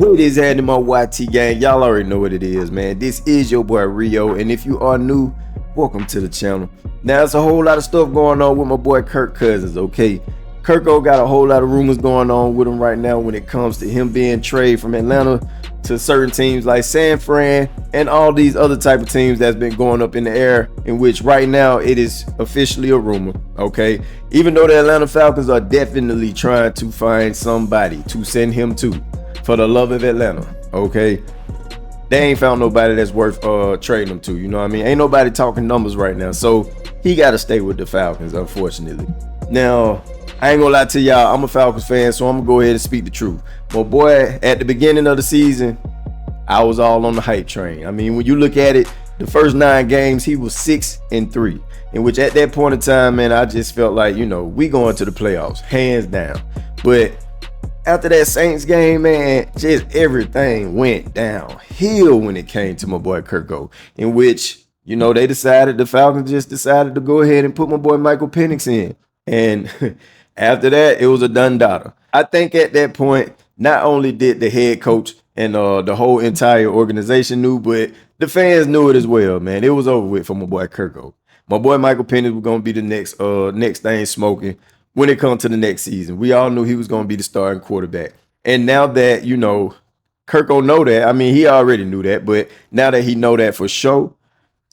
What is happening, my YT gang? Y'all already know what it is, man. This is your boy Rio, and if you are new, welcome to the channel. Now, there's a whole lot of stuff going on with my boy Kirk Cousins, okay? Kirko got a whole lot of rumors going on with him right now when it comes to him being traded from Atlanta to certain teams like San Fran and all these other type of teams that's been going up in the air, in which right now it is officially a rumor, okay? Even though the Atlanta Falcons are definitely trying to find somebody to send him to, for the love of Atlanta, okay? They ain't found nobody that's worth trading him to, you know what I mean? Ain't nobody talking numbers right now, so he got to stay with the Falcons, unfortunately. Now, I ain't gonna lie to y'all, I'm a Falcons fan, so I'm gonna go ahead and speak the truth. But boy, at the beginning of the season, I was all on the hype train. I mean, when you look at it, the first 9 games, he was 6-3, in which at that point in time, man, I just felt like, you know, we going to the playoffs, hands down. But after that Saints game, man, just everything went downhill when it came to my boy Kirko, in which, you know, the Falcons just decided to go ahead and put my boy Michael Penix in. And after that, it was a done data. I think at that point, not only did the head coach and the whole entire organization knew, but the fans knew it as well, man. It was over with for my boy Kirko. My boy Michael Penix was going to be the next thing smoking when it comes to the next season. We all knew he was going to be the starting quarterback. And now that, you know, Kirko know that, I mean, he already knew that, but now that he know that for sure,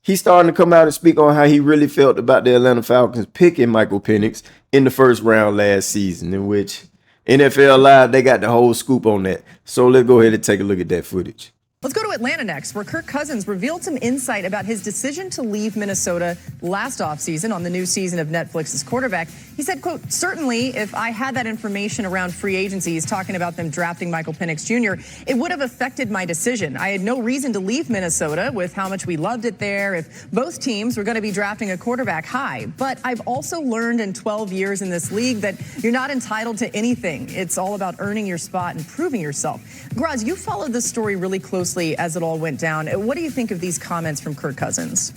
he's starting to come out and speak on how he really felt about the Atlanta Falcons picking Michael Penix in the first round last season, in which NFL Live, they got the whole scoop on that. So let's go ahead and take a look at that footage. Let's go to Atlanta next, where Kirk Cousins revealed some insight about his decision to leave Minnesota last offseason on the new season of Netflix's Quarterback. He said, quote, "Certainly, if I had that information around free agency," he's talking about them drafting Michael Penix Jr., "it would have affected my decision. I had no reason to leave Minnesota with how much we loved it there if both teams were going to be drafting a quarterback high. But I've also learned in 12 years in this league that you're not entitled to anything. It's all about earning your spot and proving yourself." Graz, you followed this story really closely as it all went down. What do you think of these comments from Kirk Cousins?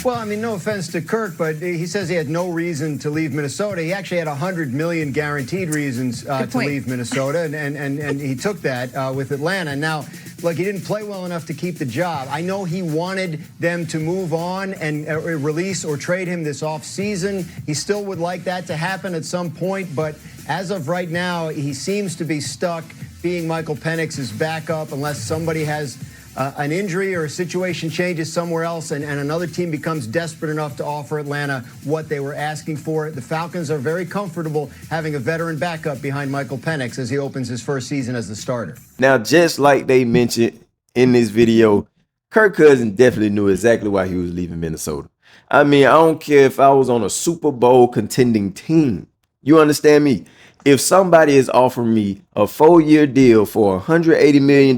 Well, I mean, no offense to Kirk, but he says he had no reason to leave Minnesota. He actually had 100 million guaranteed reasons to leave Minnesota, and he took that with Atlanta. Now, look, he didn't play well enough to keep the job. I know he wanted them to move on and release or trade him this offseason. He still would like that to happen at some point, but as of right now, he seems to be stuck being Michael Penix's backup unless somebody has an injury or a situation changes somewhere else and another team becomes desperate enough to offer Atlanta what they were asking for. The Falcons are very comfortable having a veteran backup behind Michael Penix as he opens his first season as the starter. Now, just like they mentioned in this video, Kirk Cousins definitely knew exactly why he was leaving Minnesota. I mean, I don't care if I was on a Super Bowl contending team. You understand me? If somebody is offering me a 4-year deal for $180 million,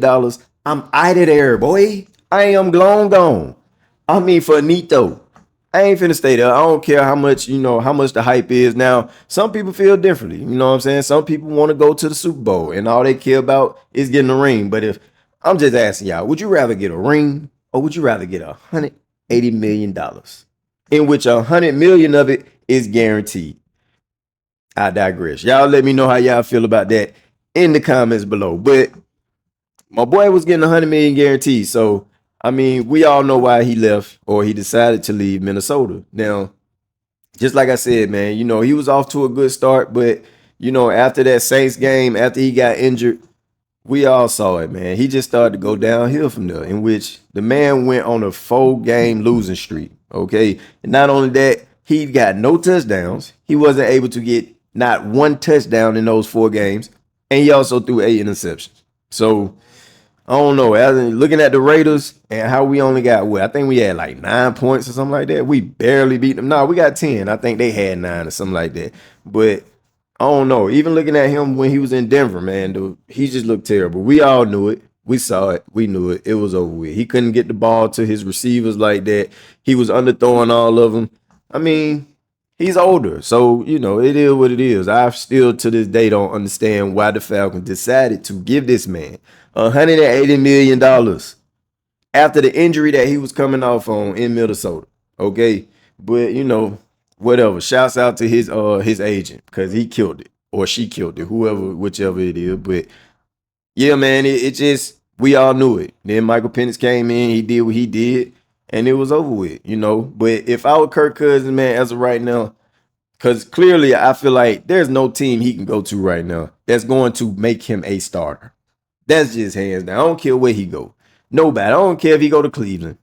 I'm out of there, boy. I am gone. I mean, for Nito, I ain't finna stay there. I don't care how much, you know, how much the hype is. Now, some people feel differently. You know what I'm saying? Some people want to go to the Super Bowl and all they care about is getting a ring. But if I'm just asking y'all, would you rather get a ring or would you rather get $180 million, in which $100 million of it is guaranteed? I digress. Y'all let me know how y'all feel about that in the comments below. But my boy was getting $100 million guaranteed. So, I mean, we all know why he left or he decided to leave Minnesota. Now, just like I said, man, you know, he was off to a good start. But, you know, after that Saints game, after he got injured, we all saw it, man. He just started to go downhill from there, in which the man went on a 4-game losing streak, okay? And not only that, he got no touchdowns. He wasn't able to get not one touchdown in those 4 games. And he also threw 8 interceptions. So, I don't know. Looking at the Raiders and how we only got, I think we had like 9 points or something like that. We barely beat them. No, we got 10. I think they had 9 or something like that. But I don't know. Even looking at him when he was in Denver, man, dude, he just looked terrible. We all knew it. We saw it. We knew it. It was over with. He couldn't get the ball to his receivers like that. He was underthrowing all of them. I mean, he's older, so, you know, it is what it is. I still, to this day, don't understand why the Falcons decided to give this man $180 million after the injury that he was coming off on in Minnesota, okay? But, you know, whatever. Shouts out to his agent because he killed it, or she killed it, whichever it is. But yeah, man, it just, we all knew it. Then Michael Penix came in, he did what he did, and it was over with, you know. But if I were Kirk Cousins, man, as of right now, because clearly I feel like there's no team he can go to right now that's going to make him a starter. That's just hands down. I don't care where he go. Nobody. I don't care if he go to Cleveland.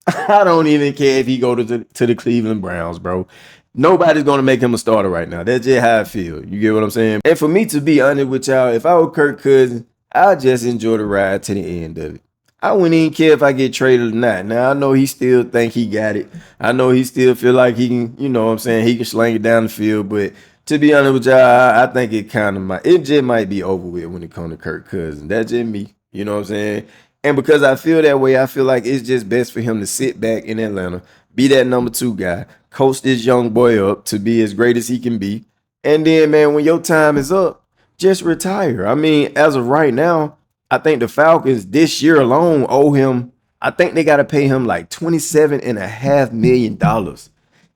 I don't even care if he go to the Cleveland Browns, bro. Nobody's going to make him a starter right now. That's just how I feel. You get what I'm saying? And for me to be honest with y'all, if I were Kirk Cousins, I'd just enjoy the ride to the end of it. I wouldn't even care if I get traded or not. Now, I know he still think he got it. I know he still feel like he can, you know what I'm saying, he can sling it down the field. But to be honest with y'all, I think it kind of it just might be over with when it comes to Kirk Cousins. That's just me. You know what I'm saying? And because I feel that way, I feel like it's just best for him to sit back in Atlanta, be that number 2 guy, coach this young boy up to be as great as he can be. And then, man, when your time is up, just retire. I mean, as of right now, I think the Falcons this year alone owe him, I think they got to pay him like $27.5 million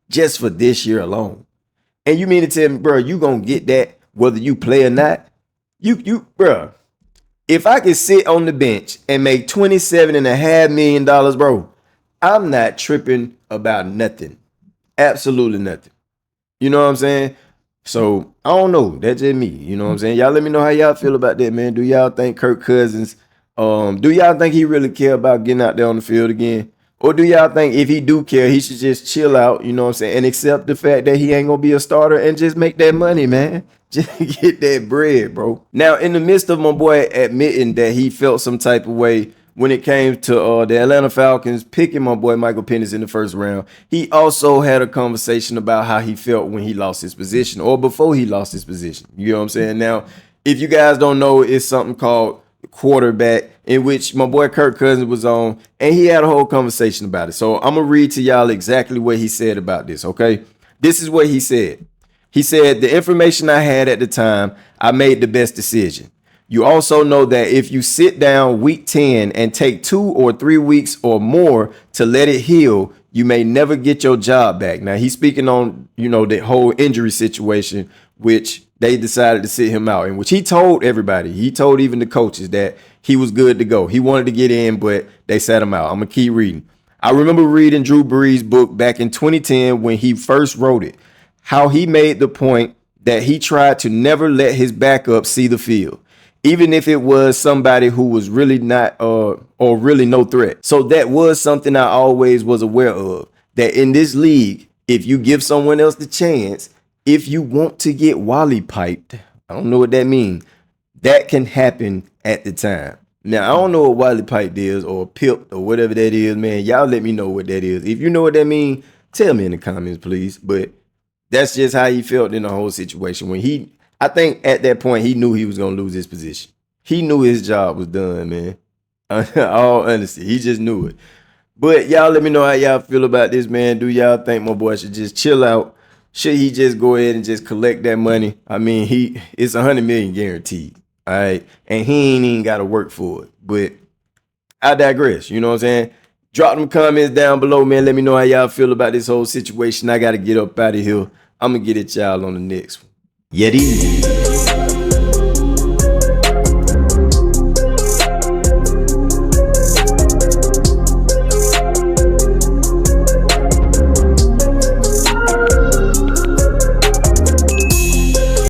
just for this year alone. And you mean to tell me, bro, you going to get that whether you play or not? Bro, if I could sit on the bench and make $27.5 million, bro, I'm not tripping about nothing. Absolutely nothing. You know what I'm saying? So, I don't know. That's just me. You know what I'm saying? Y'all let me know how y'all feel about that, man. Do y'all think Kirk Cousins, do y'all think he really care about getting out there on the field again? Or do y'all think if he do care, he should just chill out, you know what I'm saying, and accept the fact that he ain't going to be a starter and just make that money, man? Just get that bread, bro. Now, in the midst of my boy admitting that he felt some type of way when it came to the Atlanta Falcons picking my boy Michael Penix in the first round, he also had a conversation about how he felt when he lost his position or before he lost his position. You know what I'm saying? Now, if you guys don't know, it's something called quarterback in which my boy Kirk Cousins was on, and he had a whole conversation about it. So I'm going to read to y'all exactly what he said about this, okay? This is what he said. He said, the information I had at the time, I made the best decision. You also know that if you sit down week 10 and take 2 or 3 weeks or more to let it heal, you may never get your job back. Now, he's speaking on, you know, the whole injury situation, which they decided to sit him out, in which he told everybody, he told even the coaches that he was good to go. He wanted to get in, but they sat him out. I'm going to keep reading. I remember reading Drew Brees' book back in 2010 when he first wrote it, how he made the point that he tried to never let his backup see the field, even if it was somebody who was really not or really no threat. So that was something I always was aware of, that in this league, if you give someone else the chance, if you want to get Wally piped, I don't know what that means, that can happen at the time. Now, I don't know what Wally piped is or pipped or whatever that is, man. Y'all let me know what that is. If you know what that means, tell me in the comments, please. But that's just how he felt in the whole situation. When I think at that point, he knew he was going to lose his position. He knew his job was done, man. All honesty, he just knew it. But y'all let me know how y'all feel about this, man. Do y'all think my boy should just chill out? Should he just go ahead and just collect that money? I mean, it's $100 million guaranteed, all right? And he ain't even got to work for it. But I digress, you know what I'm saying? Drop them comments down below, man. Let me know how y'all feel about this whole situation. I got to get up out of here. I'm going to get at y'all on the next one. Yeti.